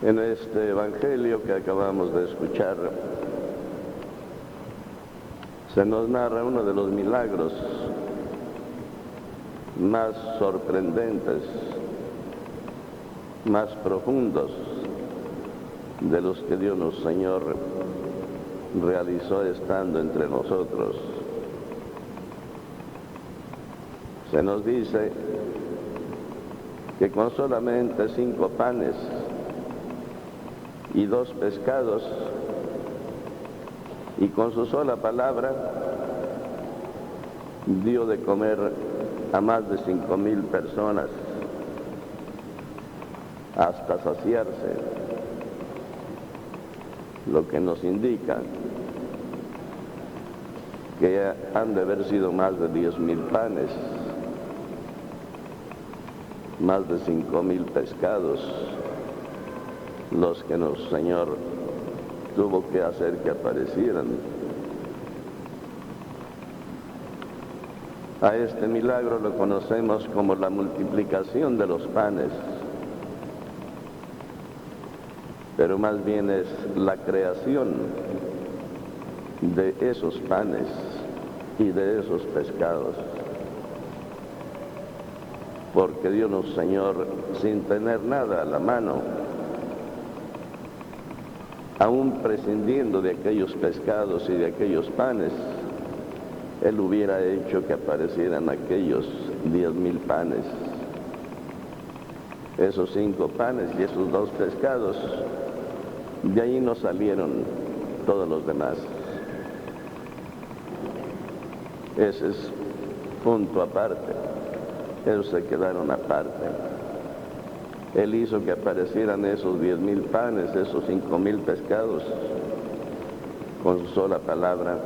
En este evangelio que acabamos de escuchar, se nos narra uno de los milagros más sorprendentes, más profundos de los que Dios nuestro Señor realizó estando entre nosotros. Se nos dice que con solamente 5 panes y 2 pescados, y con su sola palabra, dio de comer a más de 5,000 personas hasta saciarse, lo que nos indica que han de haber sido más de 10,000 panes, más de 5,000 pescados, los que nuestro Señor tuvo que hacer que aparecieran. A este milagro lo conocemos como la multiplicación de los panes, pero más bien es la creación de esos panes y de esos pescados, porque Dios nuestro Señor, sin tener nada a la mano, aún prescindiendo de aquellos pescados y de aquellos panes, Él hubiera hecho que aparecieran aquellos 10,000 panes. Esos 5 panes y esos 2 pescados, de ahí no salieron todos los demás. Ese es punto aparte. Ellos se quedaron aparte. Él hizo que aparecieran esos 10,000 panes, esos 5,000 pescados, con su sola palabra,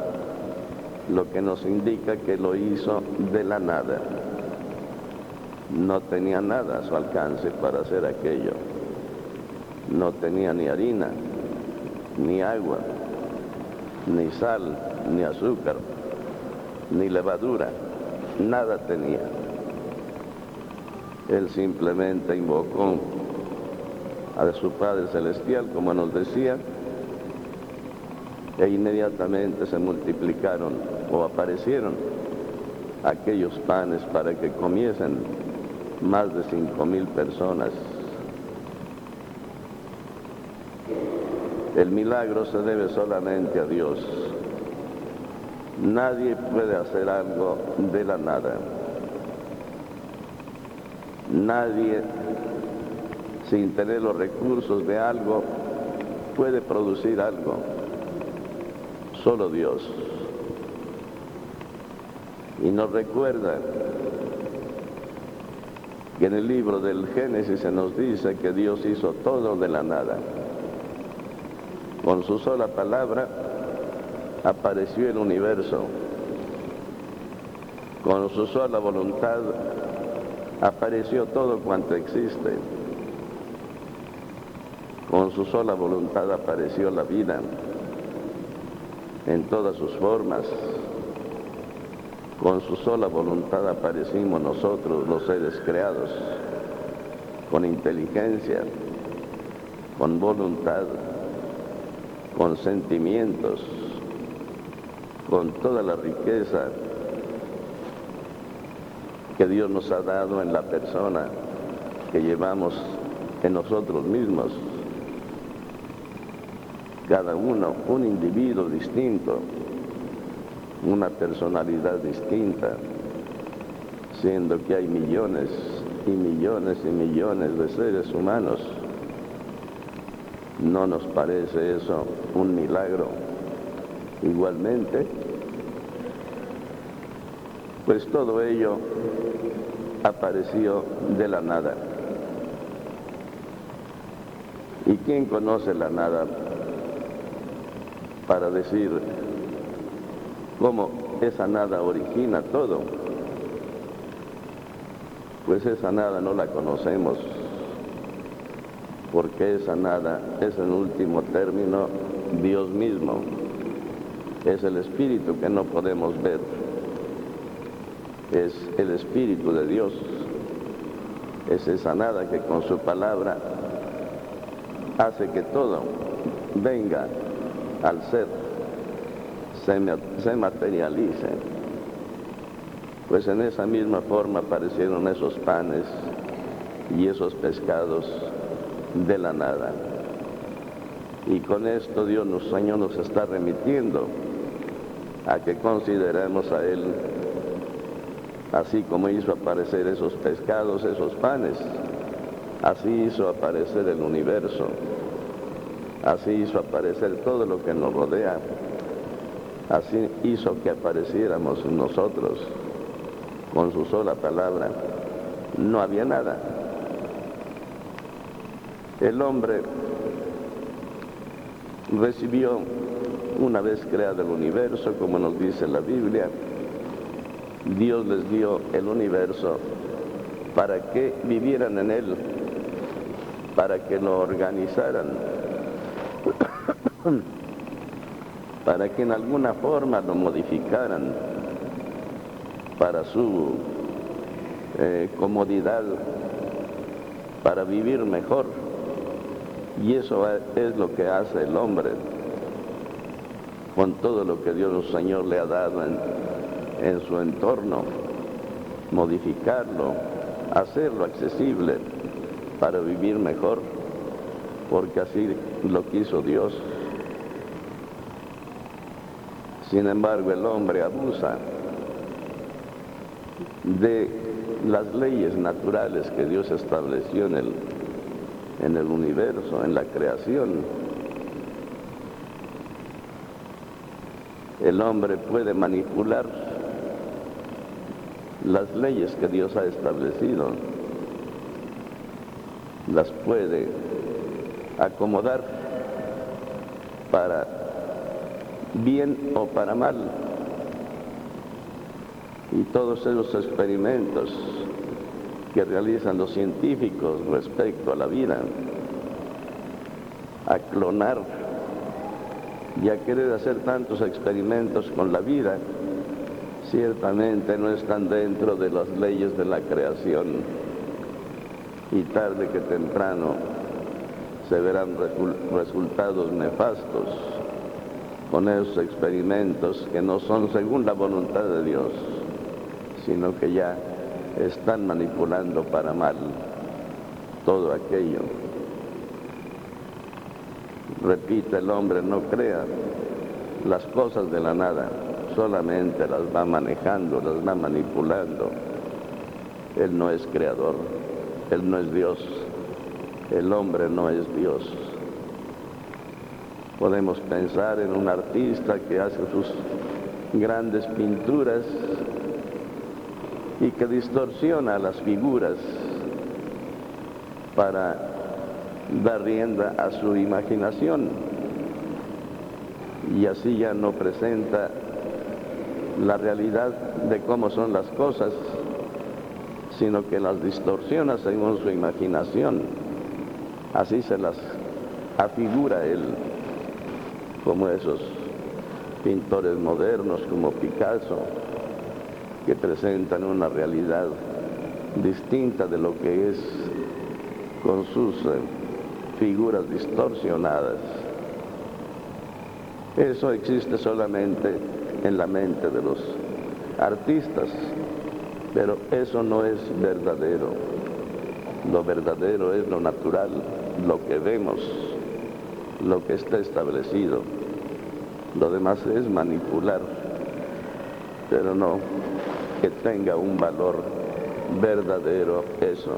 lo que nos indica que lo hizo de la nada. No tenía nada a su alcance para hacer aquello. No tenía ni harina, ni agua, ni sal, ni azúcar, ni levadura, nada tenía. Él simplemente invocó a su Padre Celestial, como nos decía, e inmediatamente se multiplicaron o aparecieron aquellos panes para que comiesen más de 5,000 personas. El milagro se debe solamente a Dios. Nadie puede hacer algo de la nada. Nadie, sin tener los recursos de algo, puede producir algo. Solo Dios. Y nos recuerda que en el libro del Génesis se nos dice que Dios hizo todo de la nada. Con su sola palabra apareció el universo. Con su sola voluntad apareció todo cuanto existe. Con su sola voluntad apareció la vida en todas sus formas. Con su sola voluntad aparecimos nosotros, los seres creados, con inteligencia, con voluntad, con sentimientos, con toda la riqueza que Dios nos ha dado en la persona que llevamos en nosotros mismos. Cada uno, un individuo distinto, una personalidad distinta, siendo que hay millones y millones y millones de seres humanos. ¿No nos parece eso un milagro? Igualmente, pues todo ello apareció de la nada. ¿Y quién conoce la nada para decir cómo esa nada origina todo? Pues esa nada no la conocemos, porque esa nada es en último término Dios mismo. Es el Espíritu que no podemos ver. Es el Espíritu de Dios. Es esa nada que con su palabra hace que todo venga al ser, se materialice. Pues en esa misma forma aparecieron esos panes y esos pescados de la nada. Y con esto Dios Señor nos está remitiendo a que consideremos a Él, así como hizo aparecer esos pescados, esos panes, así hizo aparecer el universo, así hizo aparecer todo lo que nos rodea, así hizo que apareciéramos nosotros con su sola palabra. No había nada. El hombre recibió, una vez creado el universo, como nos dice la Biblia, Dios les dio el universo para que vivieran en él, para que lo organizaran, para que en alguna forma lo modificaran para su comodidad, para vivir mejor. Y eso es lo que hace el hombre con todo lo que Dios Señor le ha dado en su entorno, modificarlo, hacerlo accesible para vivir mejor, porque así lo quiso Dios. Sin embargo, el hombre abusa de las leyes naturales que Dios estableció en el universo, en la creación. El hombre puede manipular las leyes que Dios ha establecido, las puede acomodar para bien o para mal. Y todos esos experimentos que realizan los científicos respecto a la vida, a clonar y a querer hacer tantos experimentos con la vida, ciertamente no están dentro de las leyes de la creación, y tarde que temprano se verán resultados nefastos con esos experimentos que no son según la voluntad de Dios, sino que ya están manipulando para mal todo aquello. Repite, el hombre no crea las cosas de la nada, solamente las va manejando, las va manipulando. Él no es creador, él no es Dios, el hombre no es Dios. Podemos pensar en un artista que hace sus grandes pinturas y que distorsiona las figuras para dar rienda a su imaginación, y así ya no presenta la realidad de cómo son las cosas, sino que las distorsiona según su imaginación. Así se las afigura él, como esos pintores modernos como Picasso, que presentan una realidad distinta de lo que es con sus figuras distorsionadas. Eso existe solamente en la mente de los artistas, pero eso no es verdadero. Lo verdadero es lo natural, lo que vemos, lo que está establecido. Lo demás es manipular, pero no que tenga un valor verdadero eso.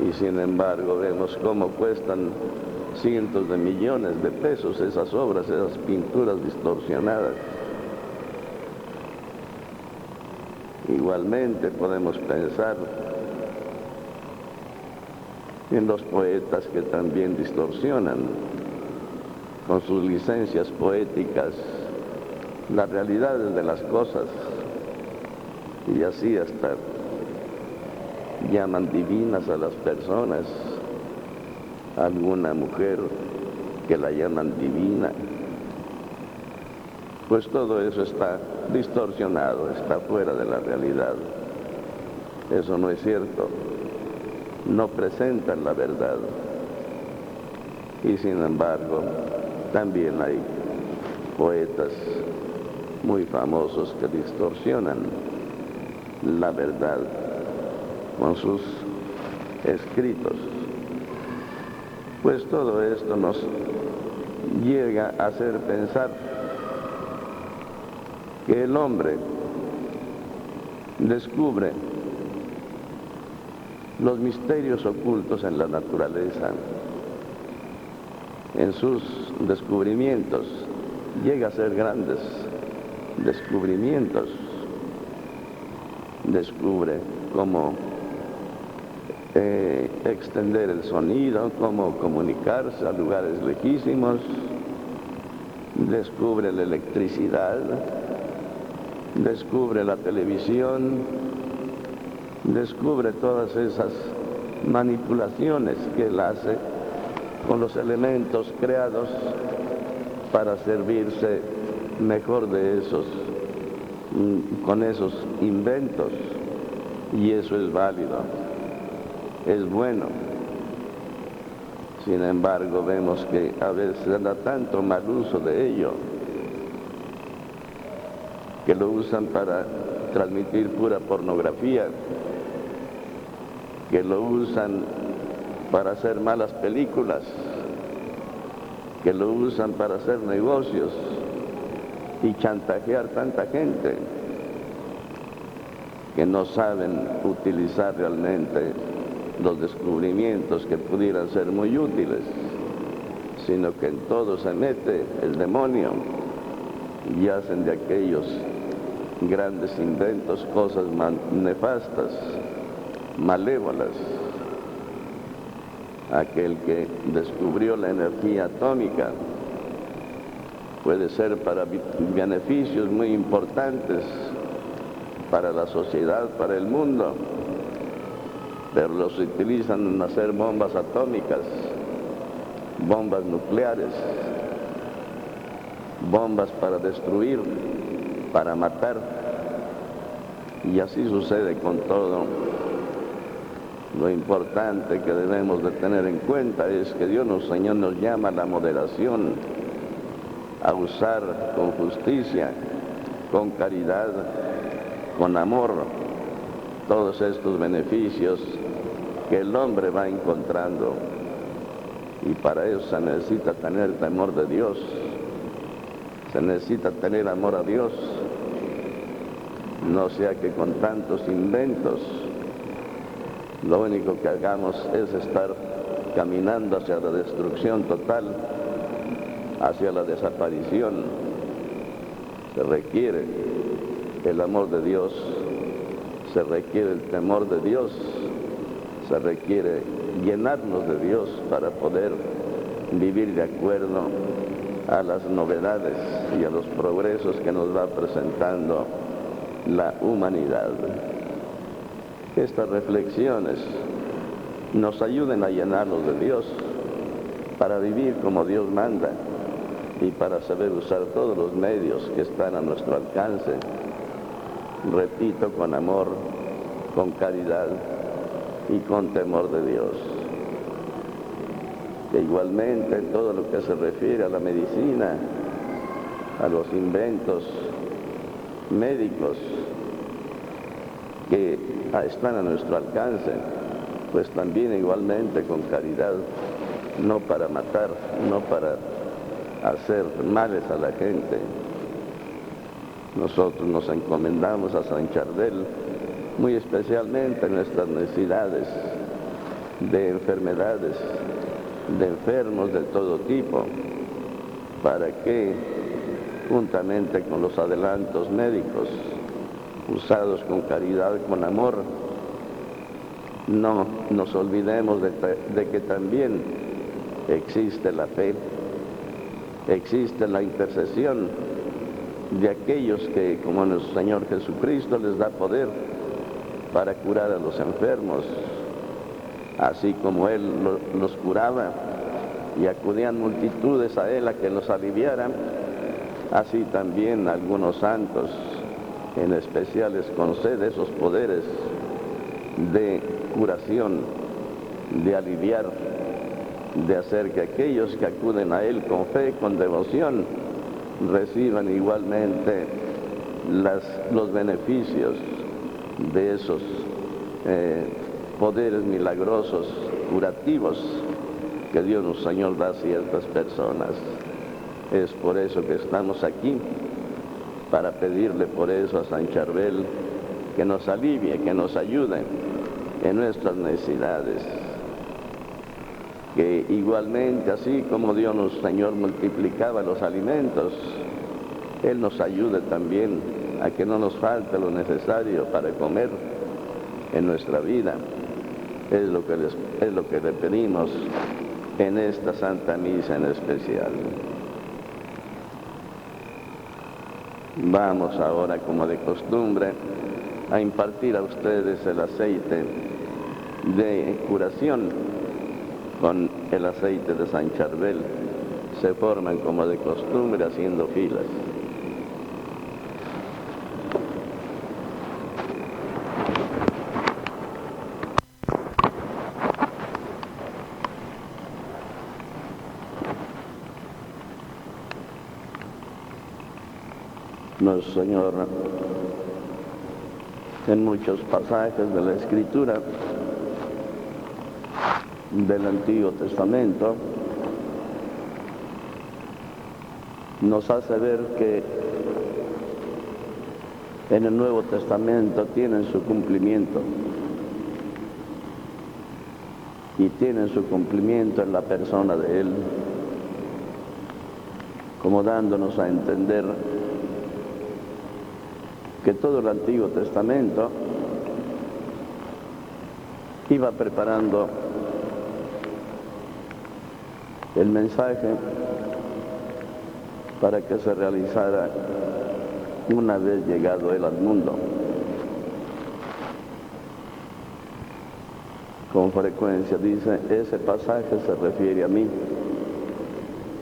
Y sin embargo vemos cómo cuestan cientos de millones de pesos esas obras, esas pinturas distorsionadas. Igualmente podemos pensar en los poetas que también distorsionan con sus licencias poéticas las realidades de las cosas, y así hasta llaman divinas a las personas, alguna mujer que la llaman divina. Pues todo eso está distorsionado, está fuera de la realidad. Eso no es cierto, no presentan la verdad. Y sin embargo, también hay poetas muy famosos que distorsionan la verdad con sus escritos. Pues todo esto nos llega a hacer pensar que el hombre descubre los misterios ocultos en la naturaleza. En sus descubrimientos llega a ser grandes descubrimientos. Descubre cómo extender el sonido, cómo comunicarse a lugares lejísimos, descubre la electricidad, descubre la televisión, descubre todas esas manipulaciones que él hace con los elementos creados para servirse mejor de esos, con esos inventos, y eso es válido, es bueno. Sin embargo, vemos que a veces se da tanto mal uso de ello, que lo usan para transmitir pura pornografía, que lo usan para hacer malas películas, que lo usan para hacer negocios y chantajear tanta gente que no saben utilizar realmente los descubrimientos que pudieran ser muy útiles, sino que en todo se mete el demonio y hacen de aquellos grandes inventos cosas nefastas, malévolas. Aquel que descubrió la energía atómica puede ser para beneficios muy importantes para la sociedad, para el mundo, pero los utilizan en hacer bombas atómicas, bombas nucleares, bombas para destruir, para matar, y así sucede con todo. Lo importante que debemos de tener en cuenta es que Dios, Señor, nos llama a la moderación, a usar con justicia, con caridad, con amor, todos estos beneficios que el hombre va encontrando. Y para eso se necesita tener temor de Dios, se necesita tener amor a Dios, no sea que con tantos inventos lo único que hagamos es estar caminando hacia la destrucción total, hacia la desaparición. Se requiere el amor de Dios, se requiere el temor de Dios, se requiere llenarnos de Dios para poder vivir de acuerdo a las novedades y a los progresos que nos va presentando la humanidad. Que estas reflexiones nos ayuden a llenarnos de Dios para vivir como Dios manda y para saber usar todos los medios que están a nuestro alcance, repito, con amor, con caridad y con temor de Dios. E igualmente todo lo que se refiere a la medicina, a los inventos médicos que están a nuestro alcance, pues también igualmente con caridad, no para matar, no para hacer males a la gente. Nosotros nos encomendamos a San Chardel, muy especialmente en nuestras necesidades de enfermedades, de enfermos de todo tipo, para que, juntamente con los adelantos médicos, usados con caridad, con amor, no nos olvidemos de que también existe la fe, existe la intercesión de aquellos que, como nuestro Señor Jesucristo, les da poder para curar a los enfermos, así como Él los curaba y acudían multitudes a Él a que los aliviaran, así también algunos santos en especial les concede esos poderes de curación, de aliviar de hacer que aquellos que acuden a Él con fe, con devoción, reciban igualmente los beneficios de esos poderes milagrosos, curativos, que Dios nuestro Señor da a ciertas personas. Es por eso que estamos aquí, para pedirle por eso a San Charbel que nos alivie, que nos ayude en nuestras necesidades. Que igualmente, así como Dios nuestro Señor multiplicaba los alimentos, Él nos ayude también a que no nos falte lo necesario para comer en nuestra vida. Es lo que le pedimos en esta Santa Misa en especial. Vamos ahora, como de costumbre, a impartir a ustedes el aceite de curación con el aceite de San Charbel. Se forman como de costumbre haciendo filas. Nuestro Señor, en muchos pasajes de la Escritura del Antiguo Testamento, nos hace ver que en el Nuevo Testamento tienen su cumplimiento, y tienen su cumplimiento en la persona de Él, como dándonos a entender que todo el Antiguo Testamento iba preparando el mensaje para que se realizara una vez llegado Él al mundo. Con frecuencia dice, ese pasaje se refiere a mí,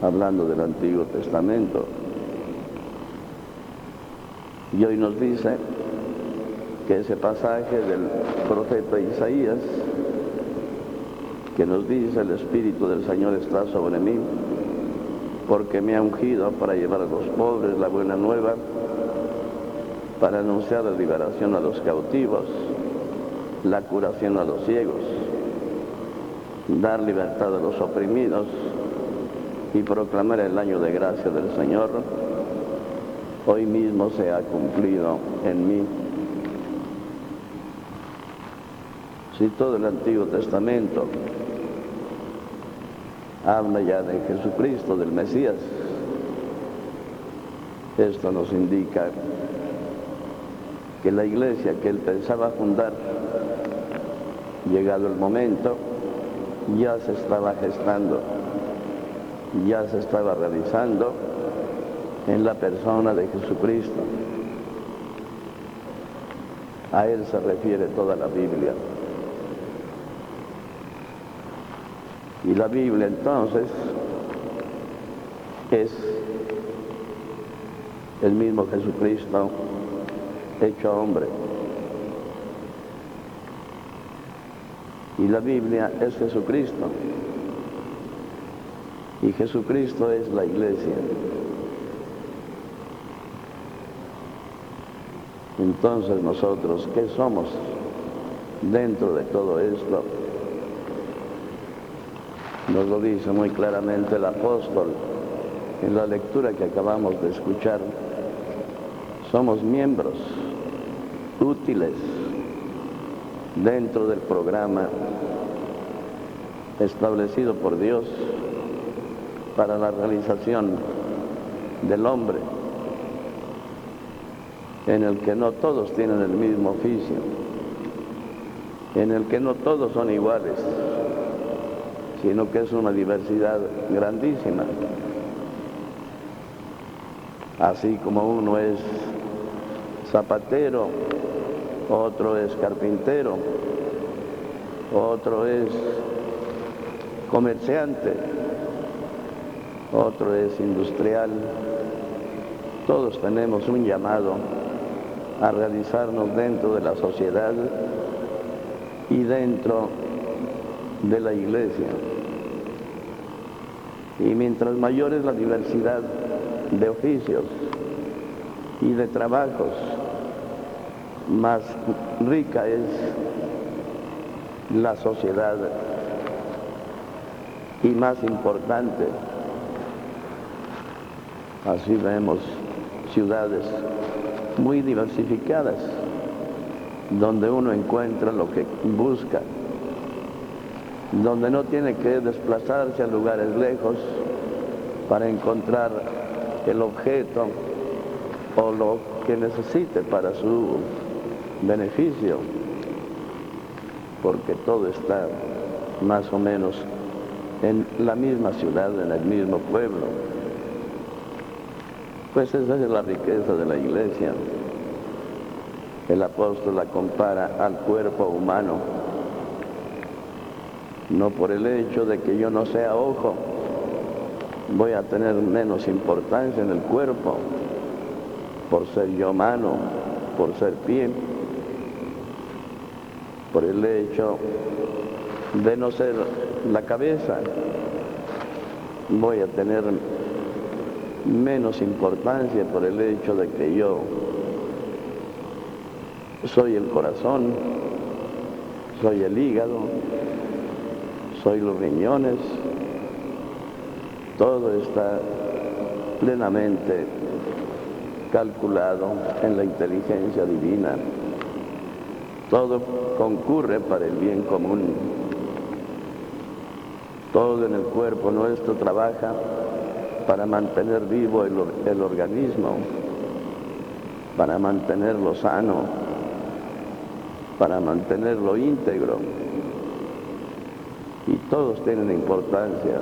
hablando del Antiguo Testamento. Y hoy nos dice que ese pasaje del profeta Isaías, que nos dice, el Espíritu del Señor está sobre mí, porque me ha ungido para llevar a los pobres la buena nueva, para anunciar la liberación a los cautivos, la curación a los ciegos, dar libertad a los oprimidos y proclamar el año de gracia del Señor. Hoy mismo se ha cumplido en mí. Si todo el Antiguo Testamento habla ya de Jesucristo, del Mesías, esto nos indica que la iglesia que Él pensaba fundar, llegado el momento, ya se estaba gestando, ya se estaba realizando en la persona de Jesucristo. A Él se refiere toda la Biblia. Y la Biblia entonces es el mismo Jesucristo hecho hombre. Y la Biblia es Jesucristo. Y Jesucristo es la iglesia. Entonces nosotros, ¿qué somos dentro de todo esto? Nos lo dice muy claramente el apóstol en la lectura que acabamos de escuchar. Somos miembros útiles dentro del programa establecido por Dios para la realización del hombre, en el que no todos tienen el mismo oficio, en el que no todos son iguales, sino que es una diversidad grandísima. Así como uno es zapatero, otro es carpintero, otro es comerciante, otro es industrial. Todos tenemos un llamado a realizarnos dentro de la sociedad y dentro de la iglesia. Y mientras mayor es la diversidad de oficios y de trabajos, más rica es la sociedad y más importante. Así vemos ciudades muy diversificadas, donde uno encuentra lo que busca, donde no tiene que desplazarse a lugares lejos para encontrar el objeto o lo que necesite para su beneficio, porque todo está más o menos en la misma ciudad, en el mismo pueblo. Pues esa es la riqueza de la iglesia. El apóstol la compara al cuerpo humano, no por el hecho de que yo no sea ojo, voy a tener menos importancia en el cuerpo, por ser yo mano, por ser pie, por el hecho de no ser la cabeza, voy a tener menos importancia por el hecho de que yo soy el corazón, soy el hígado, soy los riñones. Todo está plenamente calculado en la inteligencia divina. Todo concurre para el bien común. Todo en el cuerpo nuestro trabaja para mantener vivo el organismo, para mantenerlo sano, para mantenerlo íntegro. Y todos tienen importancia,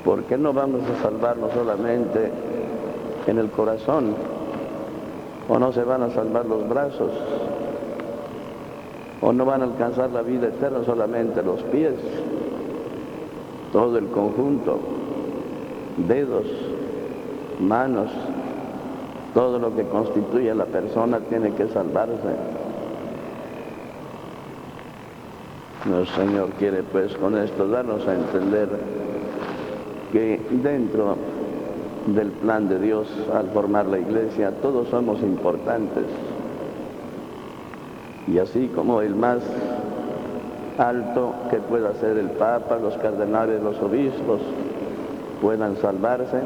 porque no vamos a salvarnos solamente en el corazón, o no se van a salvar los brazos, o no van a alcanzar la vida eterna solamente los pies, todo el conjunto, dedos, manos, todo lo que constituye a la persona tiene que salvarse. Nuestro Señor quiere pues con esto darnos a entender que dentro del plan de Dios al formar la iglesia todos somos importantes, y así como el más alto que pueda ser el Papa, los cardenales, los obispos puedan salvarse,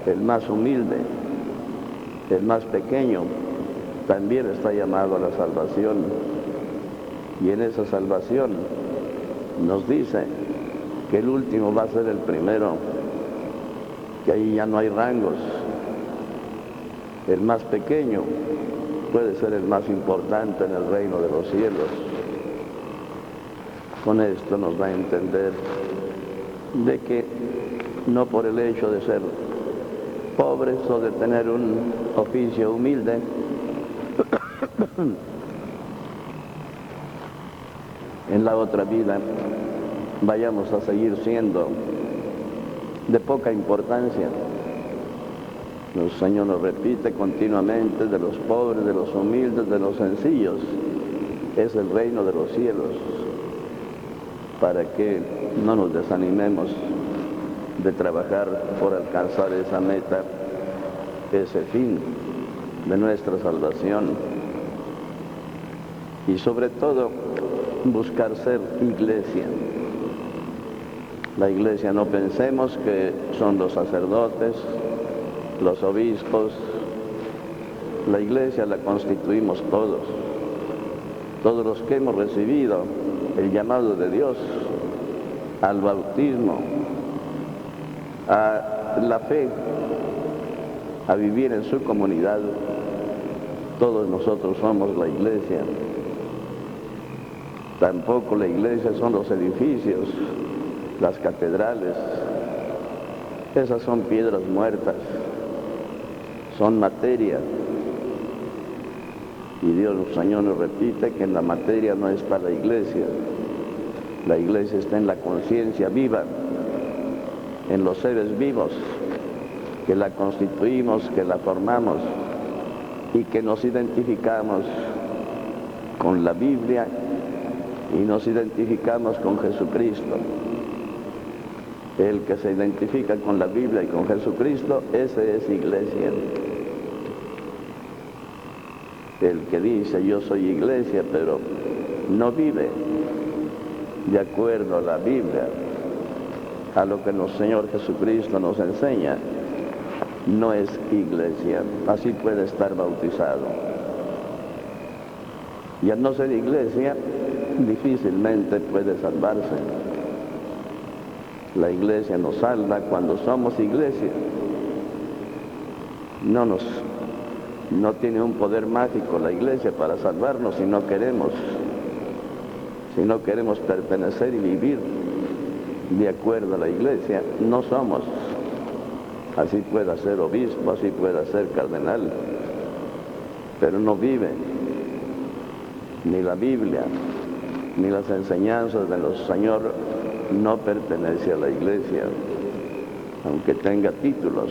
el más humilde, el más pequeño también está llamado a la salvación. Y en esa salvación nos dice que el último va a ser el primero, que ahí ya no hay rangos. El más pequeño puede ser el más importante en el reino de los cielos. Con esto nos da a entender de que no por el hecho de ser pobres o de tener un oficio humilde, en la otra vida vayamos a seguir siendo de poca importancia. El Señor nos repite continuamente: de los pobres, de los humildes, de los sencillos es el reino de los cielos, para que no nos desanimemos de trabajar por alcanzar esa meta, ese fin de nuestra salvación, y sobre todo buscar ser iglesia. La iglesia, no pensemos que son los sacerdotes, los obispos. La iglesia la constituimos todos los que hemos recibido el llamado de Dios al bautismo, a la fe, a vivir en su comunidad. Todos nosotros somos la iglesia. Tampoco la iglesia son los edificios, las catedrales. Esas son piedras muertas, son materia. Y Dios, el Señor, nos repite que en la materia no está la iglesia. La iglesia está en la conciencia viva, en los seres vivos, que la constituimos, que la formamos y que nos identificamos con la Biblia y nos identificamos con Jesucristo. El que se identifica con la Biblia y con Jesucristo, ese es iglesia. El que dice yo soy iglesia, pero no vive de acuerdo a la Biblia, a lo que el Señor Jesucristo nos enseña, no es iglesia. Así puede estar bautizado. Y al no ser iglesia, difícilmente puede salvarse. La iglesia nos salva cuando somos iglesia. No tiene un poder mágico la iglesia para salvarnos si no queremos pertenecer y vivir de acuerdo a la iglesia. No somos. Así pueda ser obispo, así pueda ser cardenal, pero no vive ni la Biblia ni las enseñanzas de los Señor. No pertenece a la iglesia, aunque tenga títulos,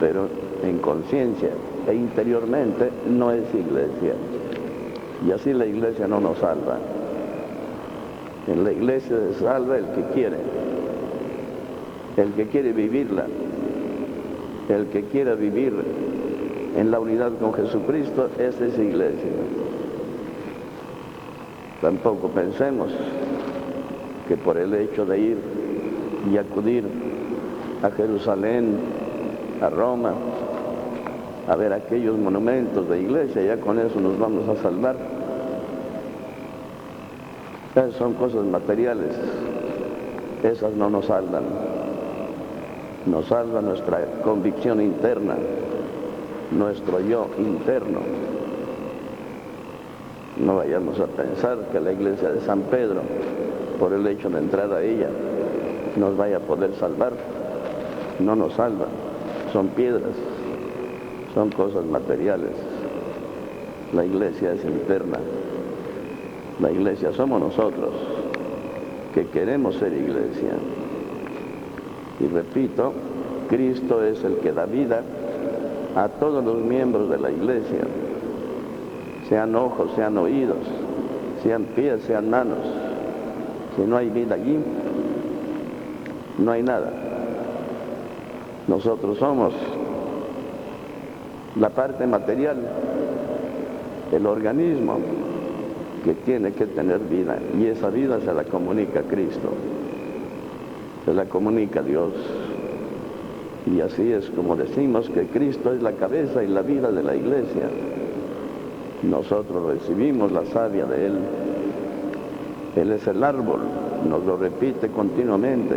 pero en conciencia e interiormente no es iglesia. Y así la iglesia no nos salva. En la iglesia se salva el que quiere vivirla, el que quiera vivir en la unidad con Jesucristo. Esa es iglesia. Tampoco pensemos que por el hecho de ir y acudir a Jerusalén, a Roma, a ver aquellos monumentos de iglesia, ya con eso nos vamos a salvar. Esas son cosas materiales, esas no nos salvan. Nos salva nuestra convicción interna, nuestro yo interno. No vayamos a pensar que la iglesia de San Pedro, por el hecho de entrar a ella, nos vaya a poder salvar. No nos salva. Son piedras, son cosas materiales. La iglesia es interna. La iglesia somos nosotros, que queremos ser iglesia. Y repito, Cristo es el que da vida a todos los miembros de la iglesia, sean ojos, sean oídos, sean pies, sean manos. Si no hay vida allí, no hay nada. Nosotros somos la parte material, el organismo que tiene que tener vida, y esa vida se la comunica Cristo, se la comunica Dios. Y así es como decimos que Cristo es la cabeza y la vida de la iglesia. Nosotros recibimos la savia de Él. Él es el árbol, nos lo repite continuamente.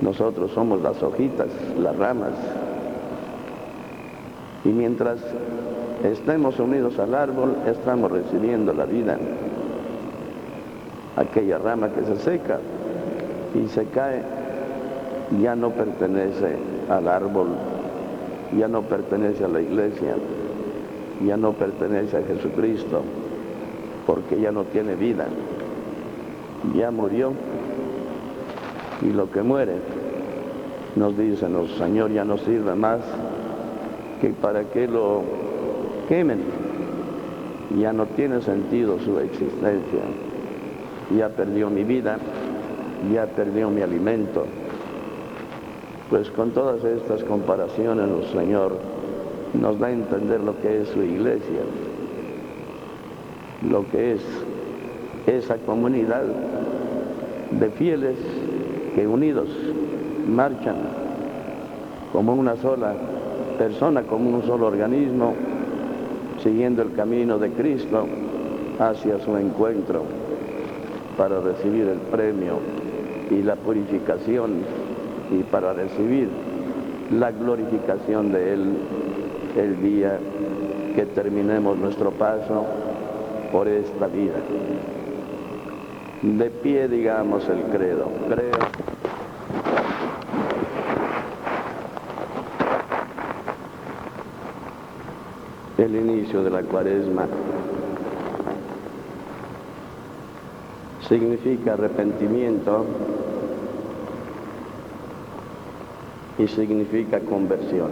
Nosotros somos las hojitas, las ramas. Y mientras estemos unidos al árbol, estamos recibiendo la vida. Aquella rama que se seca y se cae, ya no pertenece al árbol, ya no pertenece a la iglesia, ya no pertenece a Jesucristo, porque ya no tiene vida, ya murió. Y lo que muere, nos dicen los Señor, ya no sirve más que para que lo quemen. Ya no tiene sentido su existencia. Ya perdió mi vida, ya perdió mi alimento. Pues con todas estas comparaciones el Señor nos da a entender lo que es su iglesia, lo que es esa comunidad de fieles que unidos marchan como una sola persona, como un solo organismo, siguiendo el camino de Cristo hacia su encuentro para recibir el premio y la purificación y para recibir la glorificación de Él el día que terminemos nuestro paso por esta vida. De pie digamos el credo. Creo. El inicio de la Cuaresma significa arrepentimiento y significa conversión.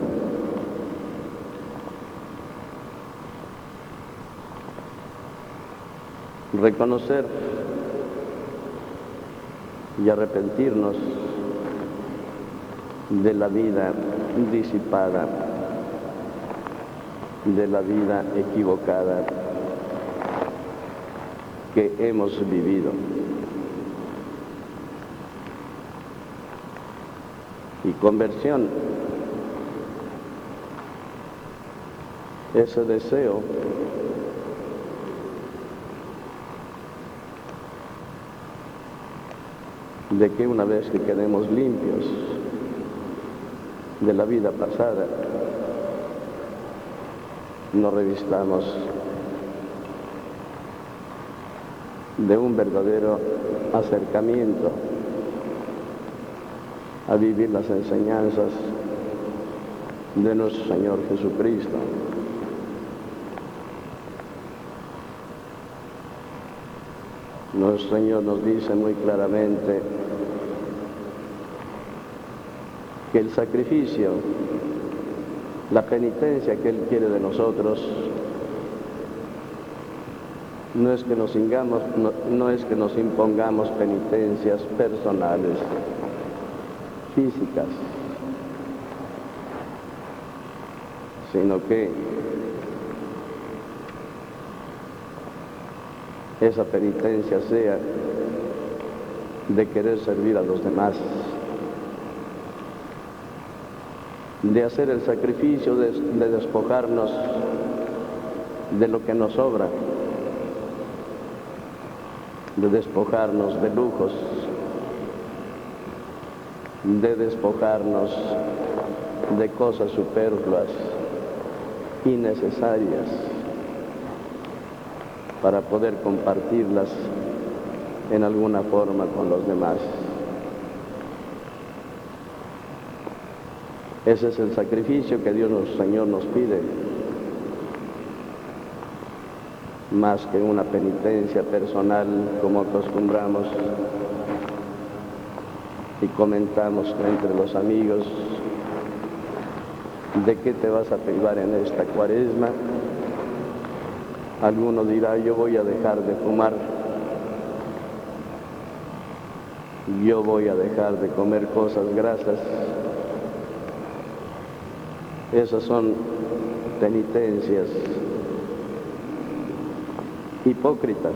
Reconocer y arrepentirnos de la vida disipada, de la vida equivocada que hemos vivido. Y conversión, ese deseo de que una vez que quedemos limpios de la vida pasada, nos revistamos de un verdadero acercamiento a vivir las enseñanzas de nuestro Señor Jesucristo. Nuestro Señor nos dice muy claramente que el sacrificio, la penitencia que Él quiere de nosotros, no es que nos impongamos penitencias personales, físicas, sino que esa penitencia sea de querer servir a los demás, de hacer el sacrificio de despojarnos de lo que nos sobra, de despojarnos de lujos, de despojarnos de cosas superfluas, innecesarias, para poder compartirlas en alguna forma con los demás. Ese es el sacrificio que Dios nuestro Señor nos pide, más que una penitencia personal como acostumbramos y comentamos entre los amigos. ¿De qué te vas a privar en esta cuaresma? Alguno dirá, yo voy a dejar de fumar, yo voy a dejar de comer cosas grasas. Esas son penitencias hipócritas,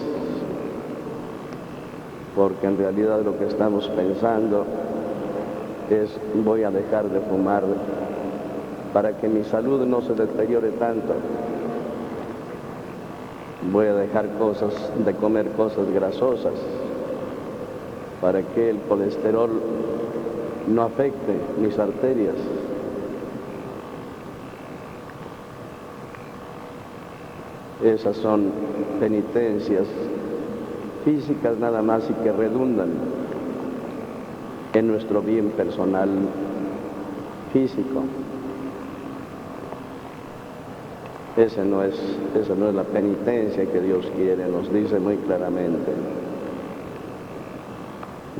porque en realidad lo que estamos pensando es, voy a dejar de fumar para que mi salud no se deteriore tanto. Voy a dejar de comer cosas grasosas para que el colesterol no afecte mis arterias. Esas son penitencias físicas nada más y que redundan en nuestro bien personal físico. Esa no es la penitencia que Dios quiere, nos dice muy claramente.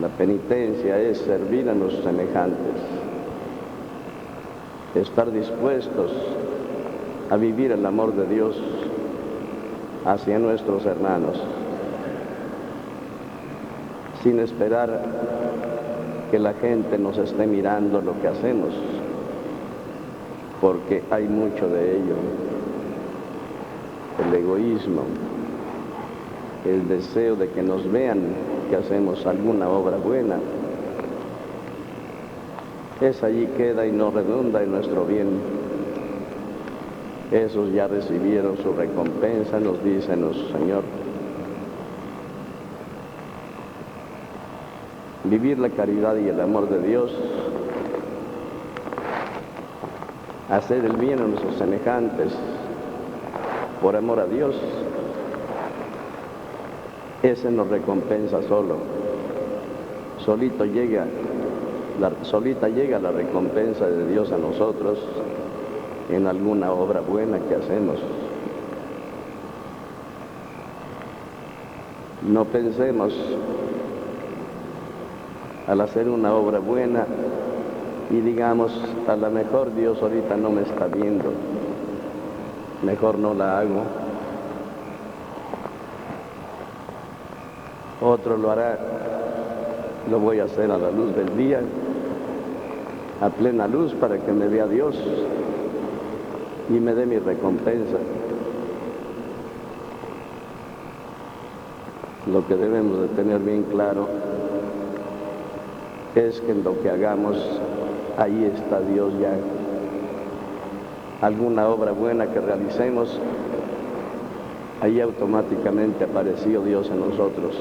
La penitencia es servir a nuestros semejantes, estar dispuestos a vivir el amor de Dios hacia nuestros hermanos, sin esperar que la gente nos esté mirando lo que hacemos, porque hay mucho de ello. El egoísmo, el deseo de que nos vean que hacemos alguna obra buena, es allí queda y no redunda en nuestro bien. Esos ya recibieron su recompensa, nos dice nuestro Señor. Vivir la caridad y el amor de Dios, hacer el bien a nuestros semejantes, por amor a Dios, ese nos recompensa solo. Solita llega la recompensa de Dios a nosotros en alguna obra buena que hacemos. No pensemos al hacer una obra buena y digamos, a lo mejor Dios ahorita no me está viendo, mejor no la hago. Otro lo hará, lo voy a hacer a la luz del día a plena luz para que me vea Dios y me dé mi recompensa. Lo que debemos de tener bien claro es que en lo que hagamos, ahí está Dios ya. Alguna obra buena que realicemos, ahí automáticamente apareció Dios en nosotros.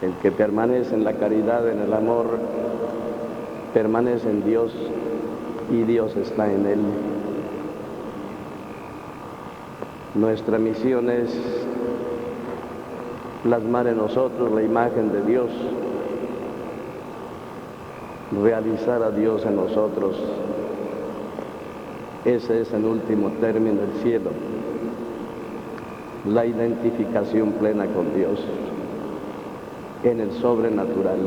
El que permanece en la caridad, en el amor, permanece en Dios y Dios está en él. Nuestra misión es plasmar en nosotros la imagen de Dios, realizar a Dios en nosotros. Ese es en último término el cielo, la identificación plena con Dios en el sobrenatural.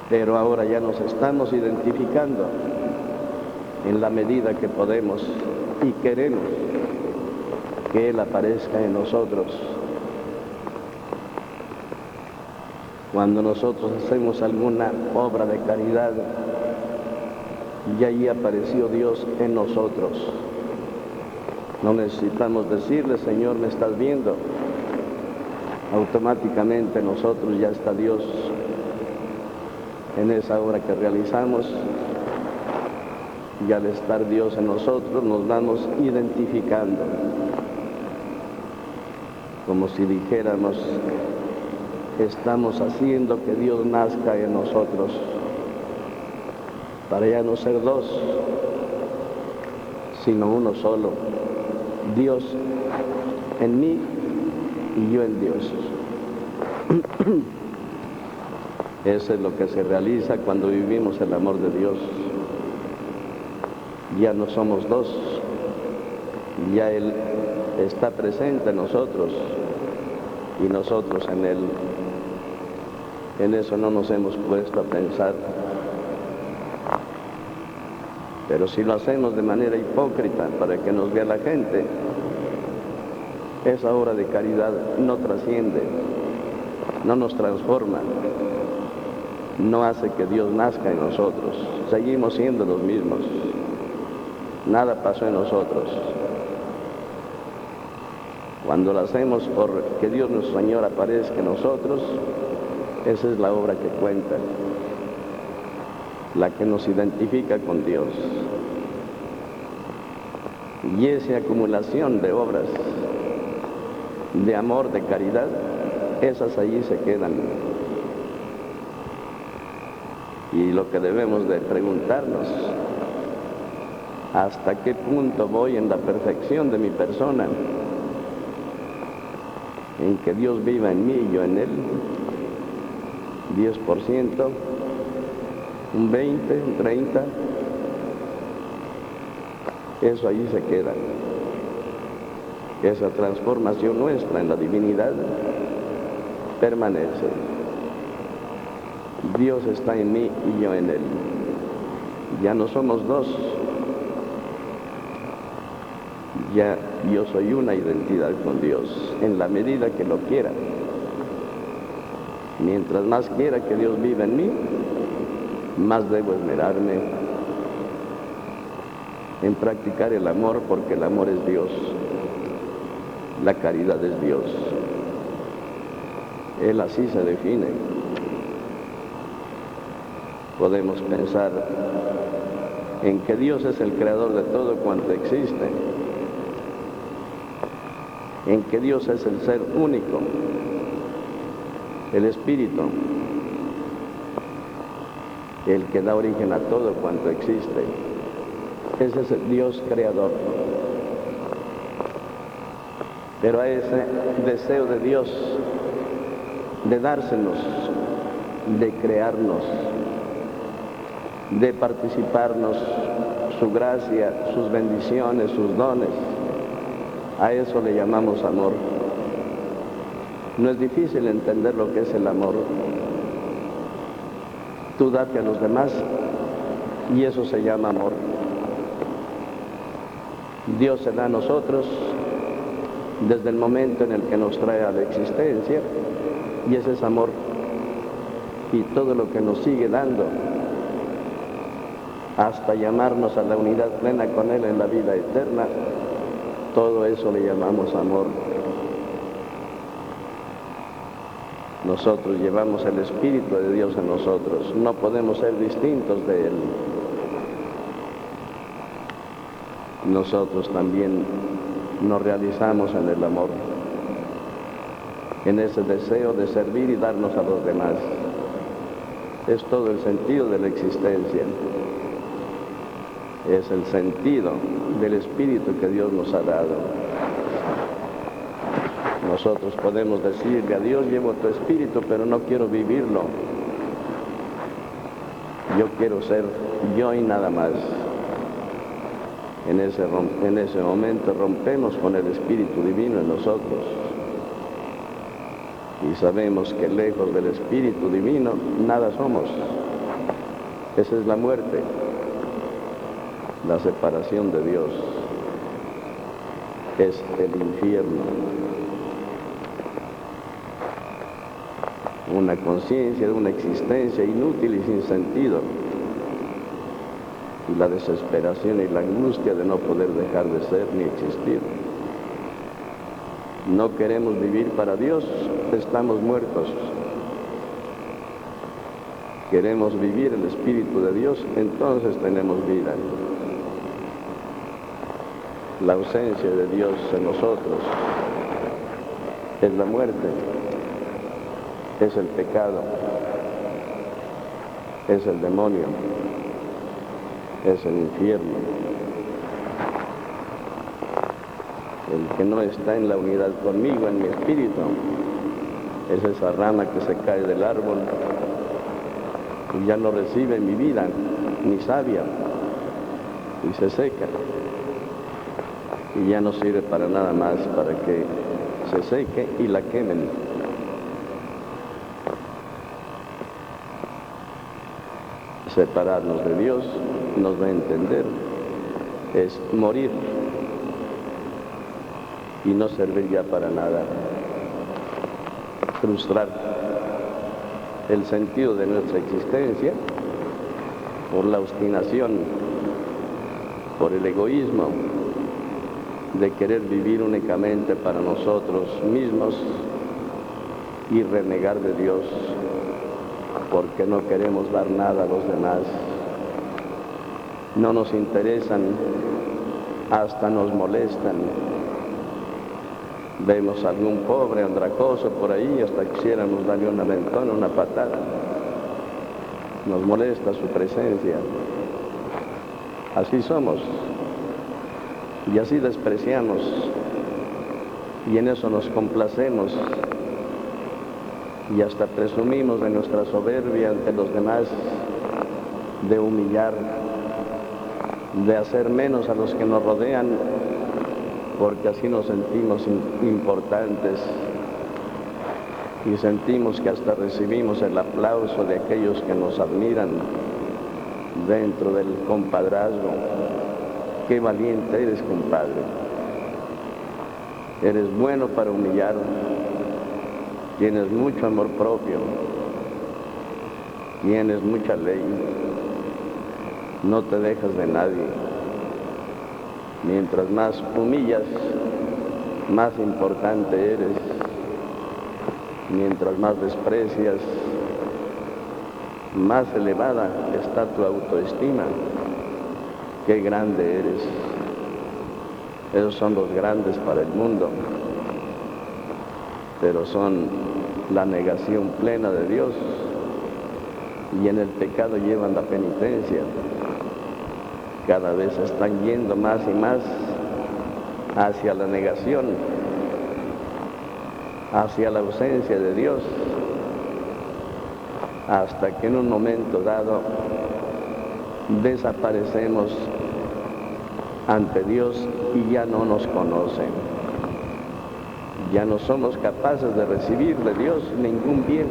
Pero ahora ya nos estamos identificando en la medida que podemos y queremos que Él aparezca en nosotros. Cuando nosotros hacemos alguna obra de caridad, y allí apareció Dios en nosotros. No necesitamos decirle, Señor, ¿me estás viendo? Automáticamente nosotros ya está Dios en esa obra que realizamos, y al estar Dios en nosotros nos vamos identificando, como si dijéramos, estamos haciendo que Dios nazca en nosotros, para ya no ser dos, sino uno solo, Dios en mí y yo en Dios. Eso es lo que se realiza cuando vivimos el amor de Dios. Ya no somos dos, ya Él está presente en nosotros y nosotros en Él. En eso no nos hemos puesto a pensar. Pero si lo hacemos de manera hipócrita para que nos vea la gente, esa obra de caridad no trasciende, no nos transforma, no hace que Dios nazca en nosotros. Seguimos siendo los mismos. Nada pasó en nosotros. Cuando lo hacemos por que Dios nuestro Señor aparezca en nosotros, esa es la obra que cuenta, la que nos identifica con Dios. Y esa acumulación de obras de amor, de caridad, esas allí se quedan. Y lo que debemos de preguntarnos, ¿hasta qué punto voy en la perfección de mi persona? En que Dios viva en mí y yo en Él. 10%, un 20, un 30, eso allí se queda. Esa transformación nuestra en la divinidad permanece. Dios está en mí y yo en Él. Ya no somos dos. Ya yo soy una identidad con Dios, en la medida que lo quiera. Mientras más quiera que Dios viva en mí, más debo esmerarme en practicar el amor, porque el amor es Dios, la caridad es Dios. Él así se define. Podemos pensar en que Dios es el creador de todo cuanto existe, en que Dios es el ser único, el Espíritu, el que da origen a todo cuanto existe. Ese es el Dios creador. Pero a ese deseo de Dios de dársenos, de crearnos, de participarnos su gracia, sus bendiciones, sus dones, a eso le llamamos amor. No es difícil entender lo que es el amor. Tú date a los demás y eso se llama amor. Dios se da a nosotros desde el momento en el que nos trae a la existencia, y ese es amor. y todo lo que nos sigue dando, hasta llamarnos a la unidad plena con Él en la vida eterna, todo eso le llamamos amor. Nosotros llevamos el Espíritu de Dios en nosotros, no podemos ser distintos de Él. Nosotros también nos realizamos en el amor, en ese deseo de servir y darnos a los demás. Es todo el sentido de la existencia. Es el sentido del Espíritu que Dios nos ha dado. Nosotros podemos decirle a Dios, llevo tu Espíritu, pero no quiero vivirlo. Yo quiero ser yo y nada más. En ese momento rompemos con el Espíritu Divino en nosotros. Y sabemos que lejos del Espíritu Divino, nada somos. Esa es la muerte, la separación de Dios. Es el infierno. Una conciencia de una existencia inútil y sin sentido. Y la desesperación y la angustia de no poder dejar de ser ni existir. No queremos vivir para Dios, estamos muertos. Queremos vivir el Espíritu de Dios, entonces tenemos vida. La ausencia de Dios en nosotros es la muerte, es el pecado, es el demonio, es el infierno. El que no está en la unidad conmigo, en mi espíritu, es esa rama que se cae del árbol y ya no recibe mi vida, ni savia, y se seca. Y ya no sirve para nada más, para que se seque y la quemen. Separarnos de Dios, nos da a entender, es morir y no servir ya para nada. Frustrar el sentido de nuestra existencia por la obstinación, por el egoísmo de querer vivir únicamente para nosotros mismos y renegar de Dios porque no queremos dar nada a los demás. No nos interesan, hasta nos molestan. Vemos a algún pobre andrajoso por ahí, hasta quisiéramos darle un aventón, una patada. Nos molesta su presencia. Así somos. Y así despreciamos. Y en eso nos complacemos. Y hasta presumimos de nuestra soberbia ante los demás, de humillar, de hacer menos a los que nos rodean, porque así nos sentimos importantes y sentimos que hasta recibimos el aplauso de aquellos que nos admiran dentro del compadrazgo. Qué valiente eres, compadre. Eres bueno para humillar, tienes mucho amor propio, tienes mucha ley, no te dejas de nadie. Mientras más humillas, más importante eres. Mientras más desprecias, más elevada está tu autoestima. Qué grande eres. Esos son los grandes para el mundo, pero son la negación plena de Dios, y en el pecado llevan la penitencia. Cada vez están yendo más y más hacia la negación, hacia la ausencia de Dios, hasta que en un momento dado desaparecemos ante Dios y ya no nos conocen. Ya no somos capaces de recibir de Dios ningún bien.